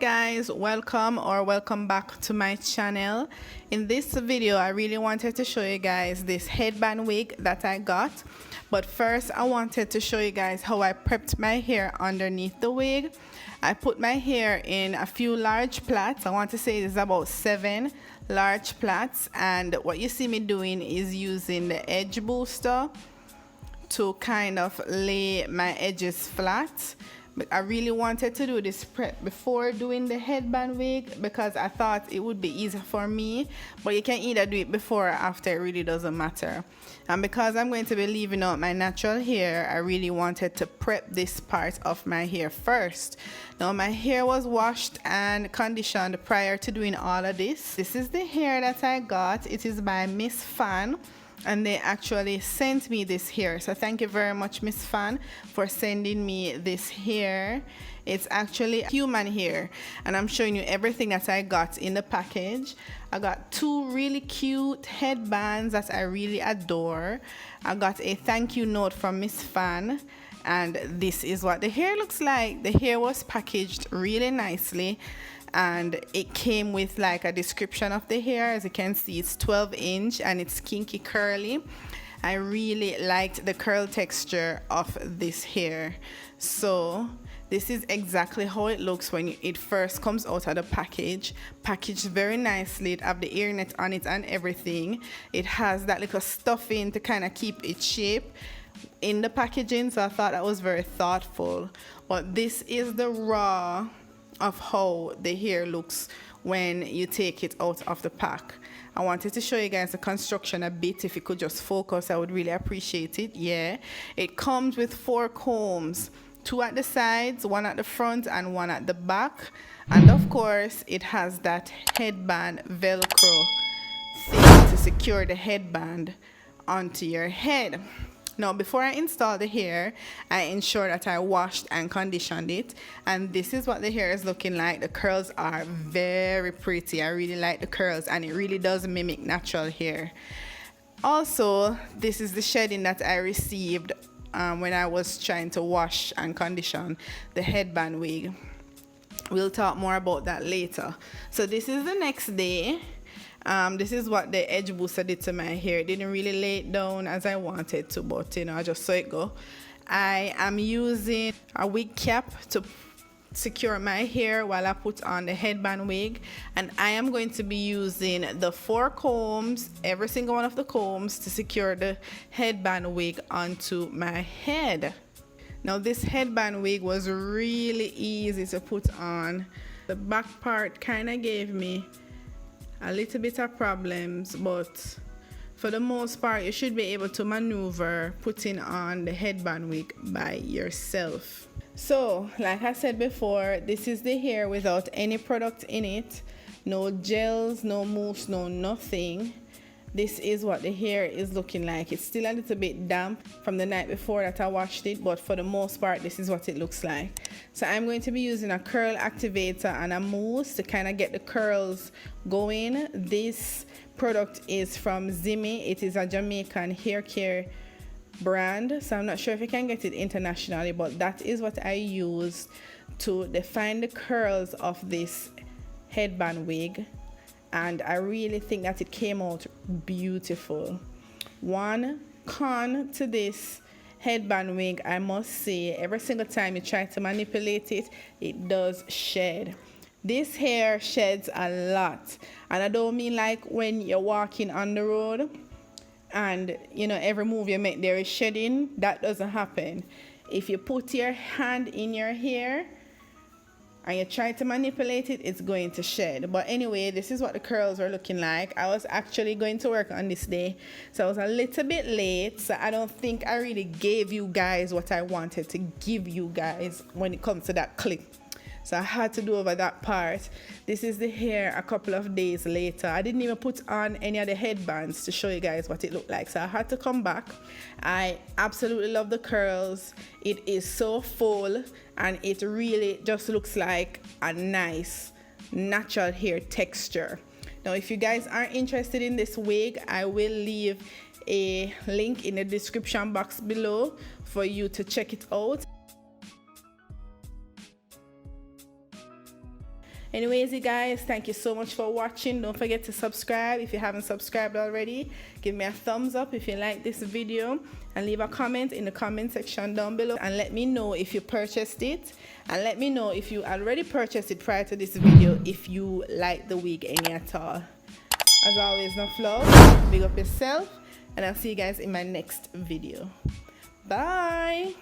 guys, welcome back to my channel. In this video I really wanted to show you guys this headband wig that I got, but first I wanted to show you guys how I prepped my hair underneath the wig. I put my hair in a few large plaits. I want to say it's about 7 large plaits, and what you see me doing is using the edge booster to kind of lay my edges flat. But I really wanted to do this prep before doing the headband wig because I thought it would be easier for me, but you can either do it before or after, it really doesn't matter. And because I'm going to be leaving out my natural hair, I really wanted to prep this part of my hair first. Now my hair was washed and conditioned prior to doing all of this. This is the hair that I got. It is by Miss Fan, and they actually sent me this hair, so thank you very much, Miss Fan, for sending me this hair. It's actually human hair, and I'm showing you everything that I got in the package. I got 2 really cute headbands that I really adore. I got a thank you note from Miss Fan, and this is what the hair looks like. The hair was packaged really nicely, and it came with like a description of the hair. As you can see, it's 12-inch and it's kinky curly. I really liked the curl texture of this hair, so this is exactly how it looks when it first comes out of the package. Packaged very nicely. It have the earnet on it and everything. It has that little stuffing to kind of keep its shape in the packaging, so I thought that was very thoughtful. But this is the raw of how the hair looks when you take it out of the pack. I wanted to show you guys the construction a bit. If you could just focus, I would really appreciate it. Yeah, it comes with 4 combs, 2 at the sides, 1 at the front and 1 at the back, and of course it has that headband velcro thing to secure the headband onto your head. Now, before I install the hair, I ensure that I washed and conditioned it, and this is what the hair is looking like. The curls are very pretty. I really like the curls, and it really does mimic natural hair. Also, this is the shedding that I received when I was trying to wash and condition the headband wig. We'll talk more about that later. So this is the next day. This is what the edge booster did to my hair. It didn't really lay it down as I wanted to, but you know, I just saw it go. I am using a wig cap to secure my hair while I put on the headband wig, and I am going to be using the 4 combs, every single one of the combs, to secure the headband wig onto my head. Now this headband wig was really easy to put on. The back part kind of gave me a little bit of problems, but for the most part you should be able to maneuver putting on the headband wig by yourself. So like I said before, this is the hair without any product in it. No gels, no mousse, no nothing. This is what the hair is looking like. It's still a little bit damp from the night before that I washed it, but for the most part this is what it looks like. So I'm going to be using a curl activator and a mousse to kind of get the curls going. This product is from Zimi. It is a Jamaican hair care brand, so I'm not sure if you can get it internationally, but that is what I used to define the curls of this headband wig, and I really think that it came out beautiful. One con to this headband wig, I must say, every single time you try to manipulate it, it does shed. This hair sheds a lot, and I don't mean like when you're walking on the road and you know every move you make there is shedding. That doesn't happen. If you put your hand in your hair and you try to manipulate it, it's going to shed. But anyway, this is what the curls are looking like. I was actually going to work on this day, so I was a little bit late, so I don't think I really gave you guys what I wanted to give you guys when it comes to that clip. So I had to do over that part. This is the hair a couple of days later. I didn't even put on any of the headbands to show you guys what it looked like, so I had to come back. I absolutely love the curls. It is so full, and it really just looks like a nice natural hair texture. Now if you guys are interested in this wig, I will leave a link in the description box below for you to check it out. Anyways, you guys, thank you so much for watching. Don't forget to subscribe if you haven't subscribed already. Give me a thumbs up if you like this video, and leave a comment in the comment section down below, and let me know if you purchased it, and let me know if you already purchased it prior to this video, if you like the wig any at all. As always, no flaws. Big up yourself, and I'll see you guys in my next video. Bye.